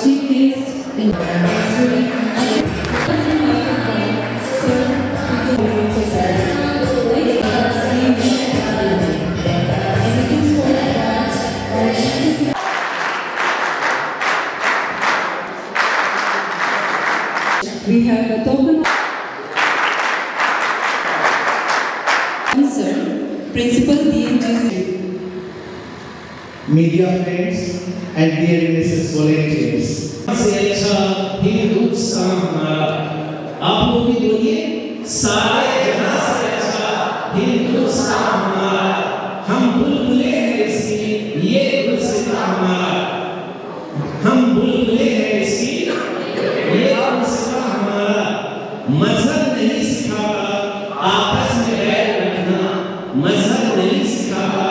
chief guest in we have a token of answer, Principal DMG. Media friends and dear Mrs. volunteers. से अच्छा हिंदुस्तान हमारा, आप लोग भी बोलिए, सारे जहां से अच्छा हिंदुस्तान हमारा, हम बुलबुले हैं इसकी, ये गुलसिता हमारा, हम बुलबुले हैं इसकी, ये गुलसिता हमारा, मजहब नहीं सिखाता आपस में बैर रखना, मजहब नहीं सिखाता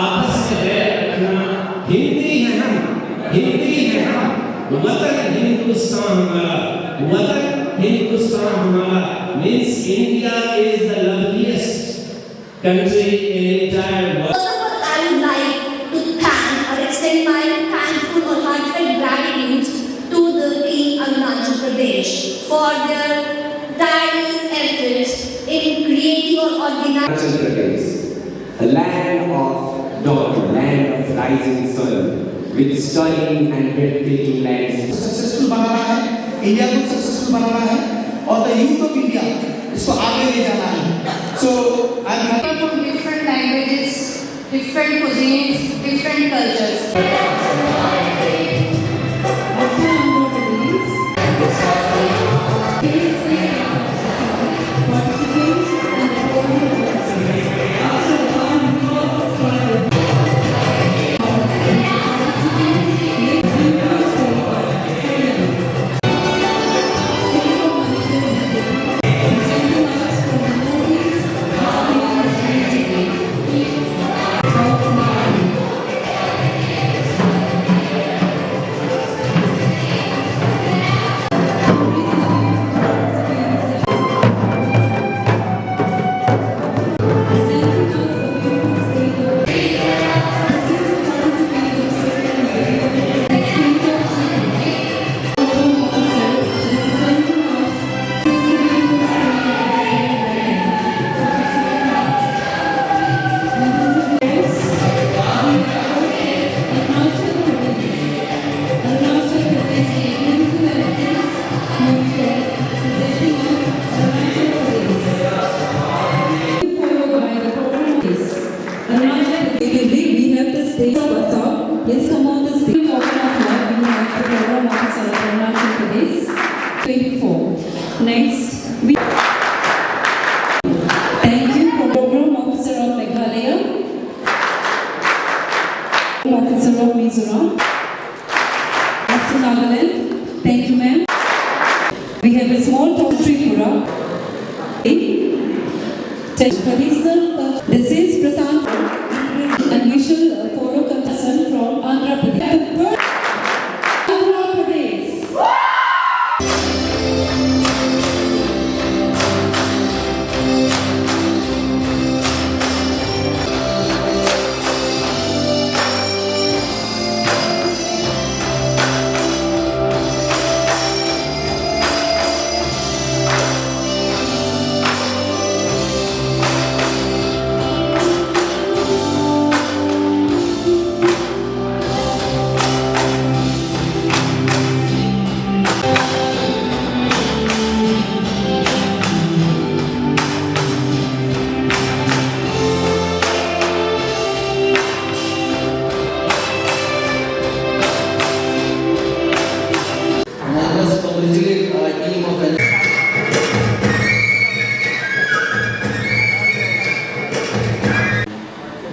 आपस में बैर रखना, हिंदी है हम, वतन हिंदुस्तान हमारा, वतन हिंदुस्तान हमारा means India is the loveliest country in entire world. First of all, I would like to thank or extend my thankful or heartfelt gratitude to the King Arunachal Pradesh for their tireless efforts in creating or organizing. Arunachal Pradesh, a land of dawn, land of rising sun, with stunning and breathtaking landscapes. Successful बनाना है, India को successful बनाना है और the youth of India इसको आगे ले जाना है. So I am from different languages, different cuisines, different cultures. Yes, come on the stage. We have the program officer of Arunachal Pradesh. 24. Next, we thank you, program officer of Meghalaya, officer of Mizoram, after Nagaland. Thank you, ma'am. We have a small town Tripura. Traditional. This is Prasant, and we shall follow contestant from Andhra Pradesh. Andhra Pradesh.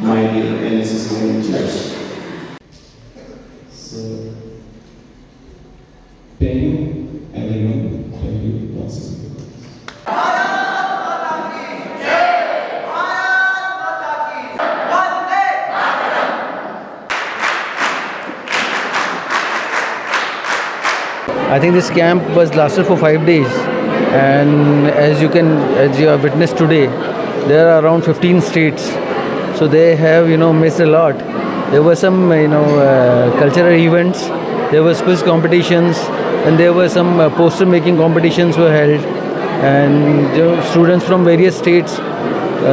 My dear NSS volunteers. So, thank you everyone. Thank you once again. I think this camp was lasted for 5 days, and as you have witnessed today, there are around 15 states, so they have missed a lot. There were some cultural events there was quiz competitions, and there were some poster making competitions were held, and students from various states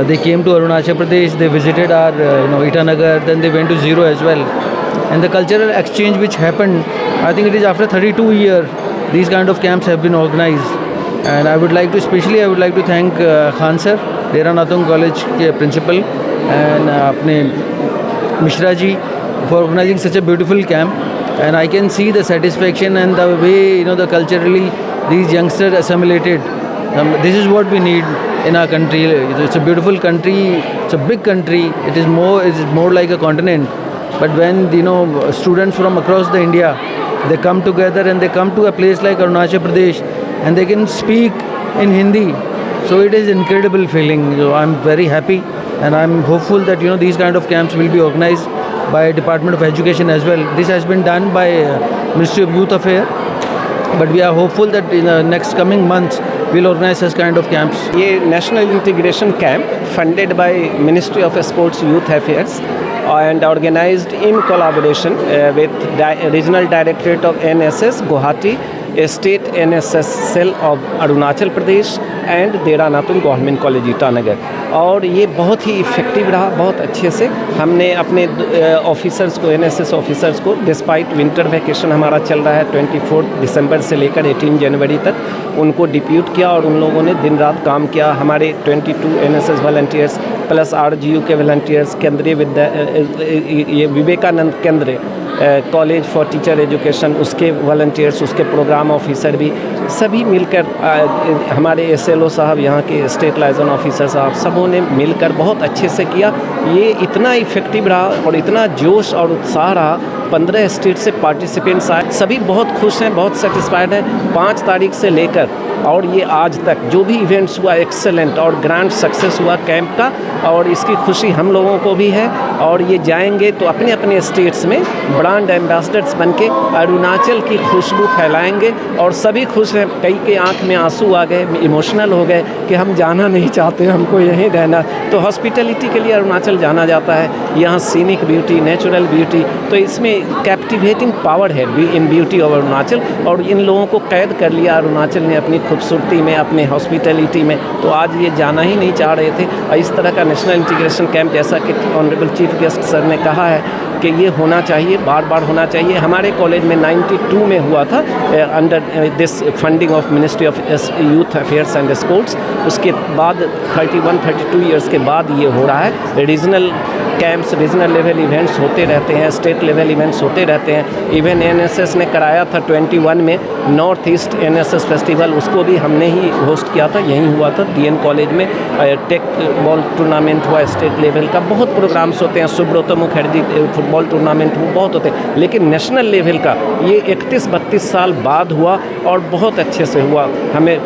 they came to Arunachal Pradesh. They visited our Itanagar, then they went to Zero as well, and the cultural exchange which happened, I think it is after 32 years these kind of camps have been organized. And I would like to thank Khan sir, Dera Natung College के principal, and अपने Mishra ji for organizing such a beautiful camp. And I can see the satisfaction and the way the culturally these youngsters assimilated. This is what we need in our country. It's a beautiful country. It's a big country. It is more like a continent. But when students from across the India, they come together and they come to a place like Arunachal Pradesh, and they can speak in Hindi. So it is incredible feeling. So I'm very happy, and I'm hopeful that these kind of camps will be organized by Department of Education as well. This has been done by Ministry of Youth Affairs, but we are hopeful that in the next coming months we'll organize such kind of camps. ये national integration camp funded by ministry of sports youth affairs and organized in collaboration with Regional Directorate of NSS Guwahati, State NSS Cell of Arunachal Pradesh and Dera Natung Government College Itanagar. और ये बहुत ही effective रहा, बहुत अच्छे से हमने अपने officers को, NSS ऑफिसर्स को, डिस्पाइट विंटर वैकेशन हमारा चल रहा है 24 दिसंबर से लेकर 18 जनवरी तक, उनको डिप्यूट किया और उन लोगों ने दिन रात काम किया. हमारे 22 NSS वॉलंटियर्स प्लस RGU के वॉलंटियर्स, केंद्रीय ये विवेकानंद केंद्र कॉलेज फॉर टीचर एजुकेशन, उसके वॉलंटियर्स, उसके प्रोग्राम ऑफिसर भी सभी मिलकर, हमारे SLO साहब, यहाँ के स्टेट लाइजन ऑफिसर साहब, सबों ने मिलकर बहुत अच्छे से किया. ये इतना इफ़ेक्टिव रहा और इतना जोश और उत्साह रहा. 15 स्टेट से पार्टिसिपेंट्स आए, सभी बहुत खुश हैं, बहुत सेटिस्फाइड हैं. 5 तारीख से लेकर और ये आज तक जो भी इवेंट्स हुआ, एक्सेलेंट और ग्रैंड सक्सेस हुआ कैंप का, और इसकी खुशी हम लोगों को भी है. और ये जाएंगे तो अपने अपने स्टेट्स में ब्रांड एम्बेसडर्स बन के अरुणाचल की खुशबू फैलाएंगे, और सभी खुश हैं. कई के आंख में आंसू आ गए, इमोशनल हो गए कि हम जाना नहीं चाहते, हमको यहीं रहना. तो हॉस्पिटैलिटी के लिए अरुणाचल जाना जाता है. यहाँ सीनिक ब्यूटी, नेचुरल ब्यूटी, तो इसमें कैप्टिवेटिंग पावर है इन ब्यूटी ऑफ अरुणाचल. और इन लोगों को कैद कर लिया अरुणाचल ने अपनी खूबसूरती में, अपने हॉस्पिटैलिटी में. तो आज ये जाना ही नहीं चाह रहे थे. और इस तरह का नेशनल इंटीग्रेशन कैंप, जैसा कि ऑनरेबल चीफ गेस्ट सर ने कहा है कि ये होना चाहिए, बार बार होना चाहिए. हमारे कॉलेज में 92 में हुआ था under this funding of ministry of youth affairs and sports. उसके बाद 31-32 ईयर्स के बाद ये हो रहा है. Regional camps, regional level events होते रहते हैं, स्टेट लेवल इवेंट्स होते रहते हैं. इवन NSS ने कराया था 21 में नॉर्थ ईस्ट NSS फेस्टिवल, उसको भी हमने ही होस्ट किया था, यहीं हुआ था DN कॉलेज में. टेक बॉल टूर्नामेंट हुआ स्टेट लेवल का, बहुत प्रोग्राम्स होते हैं. सुब्रतो मुखर्जी फुटबॉल टूर्नामेंट वो बहुत होते हैं. लेकिन नेशनल लेवल का ये 31-32 साल बाद हुआ और बहुत अच्छे से हुआ. हमें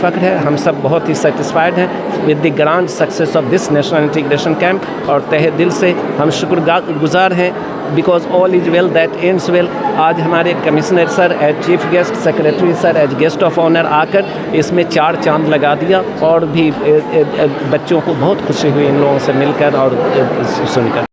फ़ख्र है, हम सब बहुत ही सेटिस्फाइड हैं with the grand success of this national integration camp. और तहे दिल से हम शुक्रगुजार हैं, because all is well that ends well. आज हमारे commissioner sir as chief guest, secretary sir as guest of honour आकर इसमें 4 चांद लगा दिया. और भी बच्चों को बहुत खुशी हुई इन लोगों से मिलकर और सुनकर.